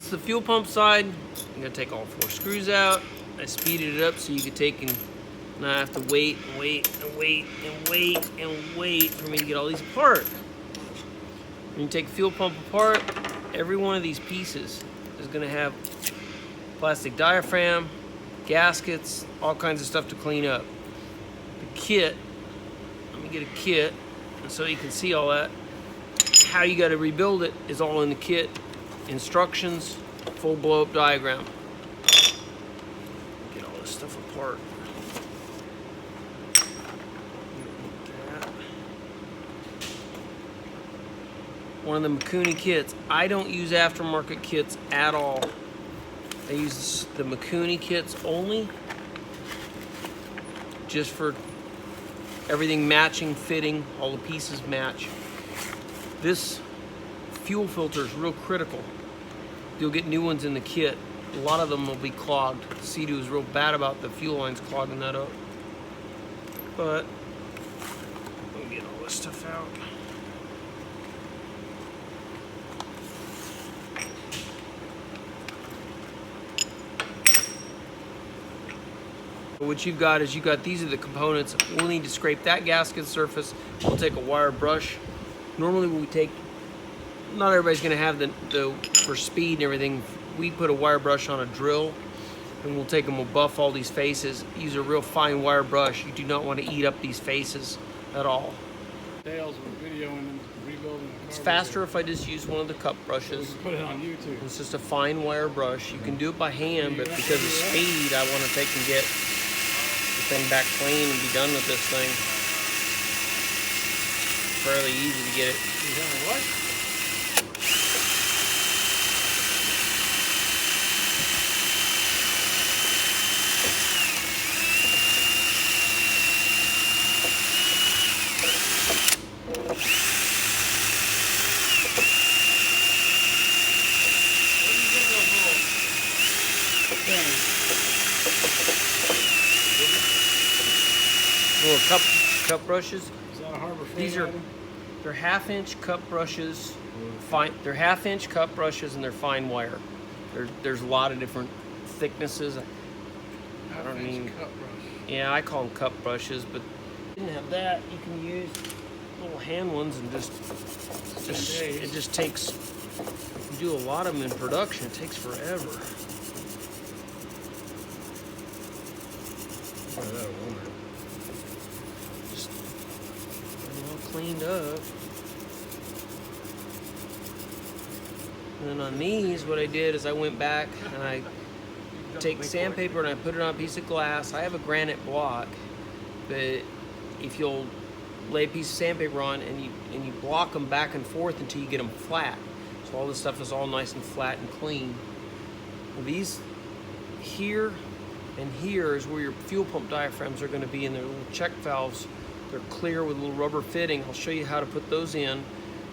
The fuel pump side, I'm gonna take all 4 screws out. I speeded it up so you could take and not have to wait and wait and wait and wait and wait for me to get all these apart. When you take a fuel pump apart, every one of these pieces is gonna have plastic diaphragm, gaskets, all kinds of stuff to clean up. The kit, let me get a kit, and so you can see all that. How you gotta rebuild it is all in the kit. Instructions, full blow-up diagram. Get all this stuff apart. One of the Mikuni kits. I don't use aftermarket kits at all. I use the Mikuni kits only, just for everything matching, fitting, all the pieces match. This fuel filter is real critical. You'll get new ones in the kit. A lot of them will be clogged. Sea-Doo is real bad about the fuel lines clogging that up. But we'll get all this stuff out. What you've got is these are the components. We'll need to scrape that gasket surface. We'll take a wire brush. Normally we take, not everybody's gonna have the for speed and everything, we put a wire brush on a drill and we'll take them, we'll buff all these faces. Use a real fine wire brush. You do not want to eat up these faces at all. Dale's videoing and rebuilding the It's faster if I just use one of the cup brushes. Put it on YouTube. It's just a fine wire brush. You can do it by hand, but because of speed, I want to take and get the thing back clean and be done with this thing. Fairly easy to get it. What? Little cup brushes. Is that a Harbor Freight These are item? they're 1/2-inch cup brushes. Fine. They're 1/2-inch cup brushes and they're fine wire. There's a lot of different thicknesses. I don't mean. Cup brush. Yeah, I call them cup brushes, but if you didn't have that, you can use little hand ones and just it just takes. You do a lot of them in production. It takes forever. Just all cleaned up. And then on these, what I did is I went back and I take sandpaper and I put it on a piece of glass. I have a granite block, but if you'll lay a piece of sandpaper on and you block them back and forth until you get them flat, so all this stuff is all nice and flat and clean. Well, these here and here is where your fuel pump diaphragms are going to be, in their little check valves. They're clear with a little rubber fitting. I'll show you how to put those in.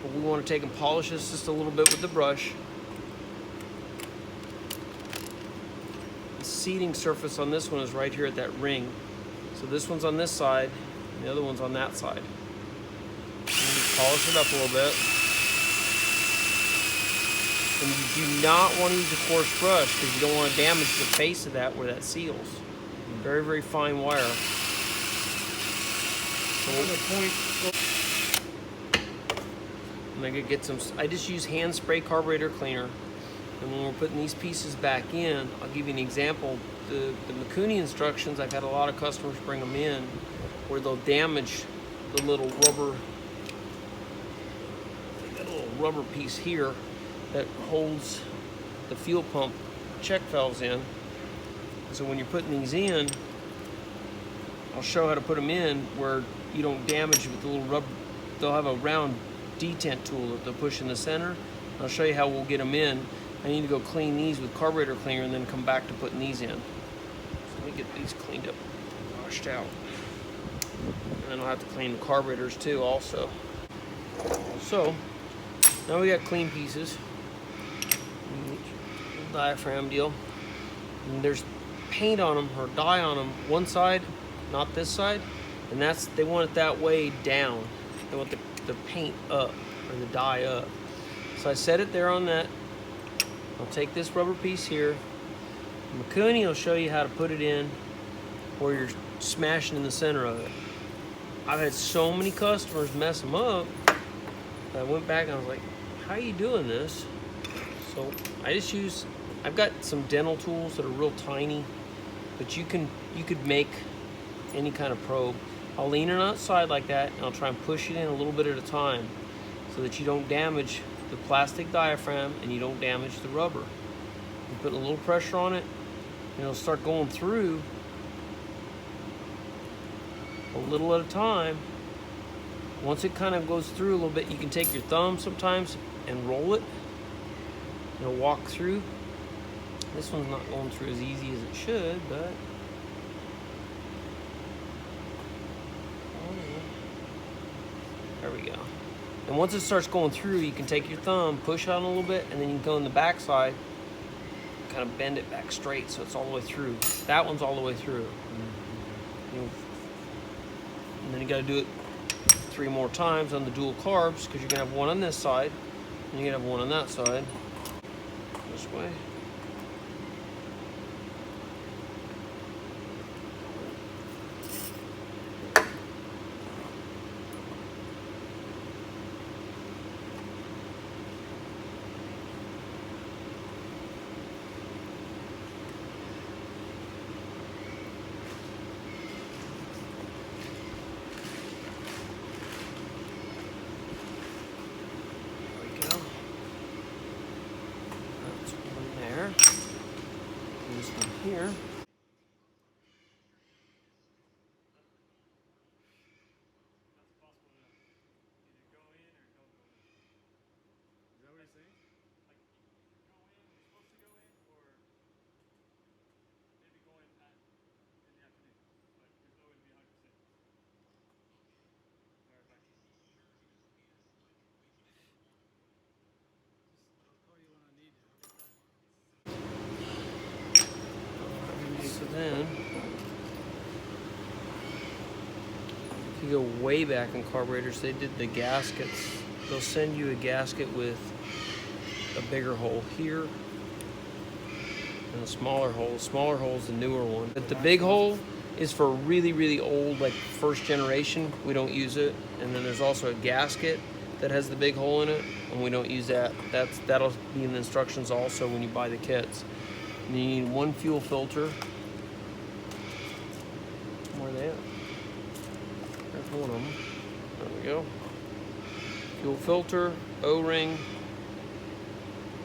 But we want to take and polish this just a little bit with the brush. The seating surface on this one is right here at that ring. So this one's on this side, and the other one's on that side. And just polish it up a little bit. And you do not want to use a coarse brush because you don't want to damage the face of that where that seals. Very, very fine wire. I'm gonna get some. I just use hand spray carburetor cleaner, and when we're putting these pieces back in, I'll give you an example. The Mikuni instructions, I've had a lot of customers bring them in where they'll damage the little rubber. Got a little rubber piece here that holds the fuel pump check valves in. So when you're putting these in, I'll show how to put them in where you don't damage with the little rubber. They'll have a round detent tool that they'll push in the center. I'll show you how we'll get them in. I need to go clean these with carburetor cleaner and then come back to putting these in. So let me get these cleaned up, washed out. And then I'll have to clean the carburetors too also. So now we got clean pieces. Diaphragm deal. And there's paint on them or dye on them. One side, not this side. And that's, they want it that way down. They want the paint up or the dye up. So I set it there on that I'll take this rubber piece here. Makuni will show you how to put it in where you're smashing in the center of it. I've had so many customers mess them up. I went back and I was like, how are you doing this? So I just use, I've got some dental tools that are real tiny, but you could make any kind of probe. I'll lean it outside like that, and I'll try and push it in a little bit at a time so that you don't damage the plastic diaphragm and you don't damage the rubber. You put a little pressure on it, and it'll start going through a little at a time. Once it kind of goes through a little bit, you can take your thumb sometimes and roll it. It'll walk through. This one's not going through as easy as it should, but there we go. And once it starts going through, you can take your thumb, push on a little bit, and then you can go on the back side, kind of bend it back straight so it's all the way through. That one's all the way through. And then you got to do it 3 more times on the dual carbs, because you're going to have one on this side, and you're going to have one on that side. This way. This one here. So then, if you go way back in carburetors, they did the gaskets. They'll send you a gasket with a bigger hole here and a smaller hole. The smaller hole is the newer one. But the big hole is for really, really old, like first generation. We don't use it. And then there's also a gasket that has the big hole in it, and we don't use that. That'll be in the instructions also when you buy the kits. You need 1 fuel filter. Where are they at? There's one of them. There we go. Fuel filter, O-ring,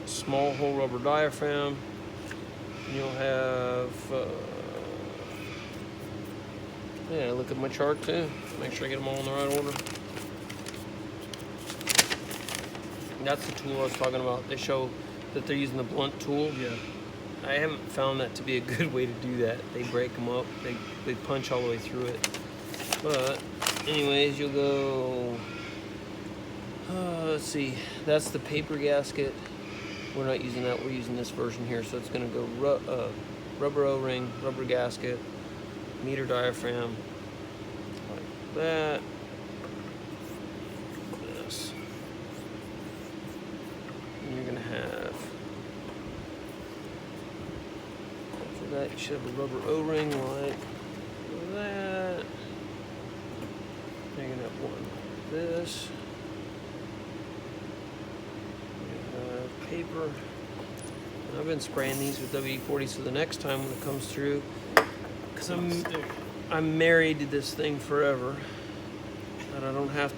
small hole rubber diaphragm. You'll have, yeah, look at my chart too. Make sure I get them all in the right order. And that's the tool I was talking about. They show that they're using the blunt tool. Yeah. I haven't found that to be a good way to do that. They break them up. They punch all the way through it. But anyways, you'll go, let's see, that's the paper gasket. We're not using that, we're using this version here. So it's gonna go rubber O-ring, rubber gasket, meter diaphragm, like that. This. And you're gonna have, after that you should have a rubber O-ring like that. You're gonna have one like this. Paper. And I've been spraying these with WD-40, so the next time when it comes through, because I'm married to this thing forever, that I don't have,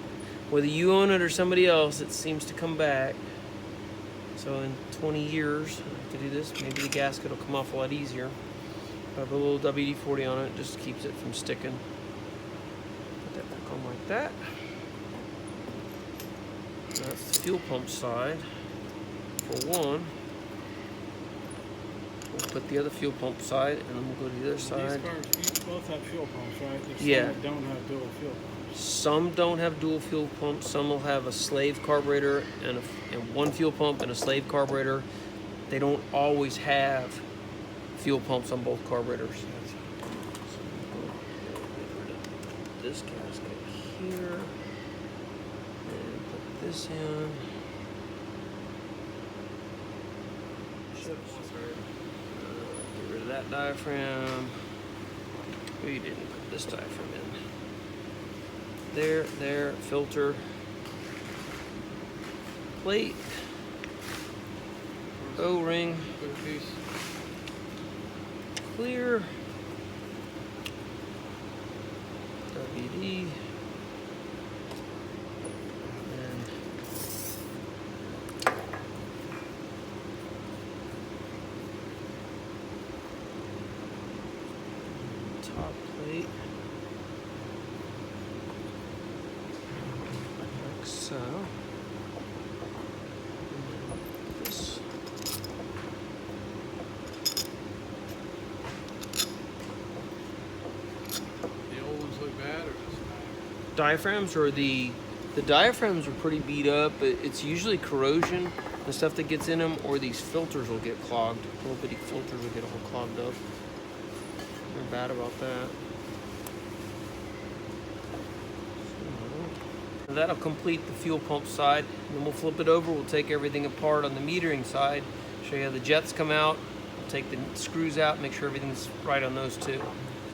whether you own it or somebody else, it seems to come back. So in 20 years, I have to do this. Maybe the gasket will come off a lot easier. I have a little WD-40 on it, just keeps it from sticking. Put that back on like that. And that's the fuel pump side. For one, we'll put the other fuel pump side, and then we'll go to the other side. These cars both have fuel pumps, right? There's Yeah. some that don't have dual fuel pumps. Some don't have dual fuel pumps. Some will have a slave carburetor and one fuel pump and a slave carburetor. They don't always have fuel pumps on both carburetors. So we'll get rid of this gasket here and put this in. Get rid of that diaphragm. We didn't put this diaphragm in. There, filter, plate, O-ring, clear, WD, and top plate. So, this. The old ones look bad, or just Diaphragms, or the diaphragms are pretty beat up, but it's usually corrosion, the stuff that gets in them, or these filters will get clogged. Little bitty filters will get all clogged up. They're bad about that. That'll complete the fuel pump side. Then we'll flip it over. We'll take everything apart on the metering side. Show you how the jets come out. We'll take the screws out, make sure everything's right on those too.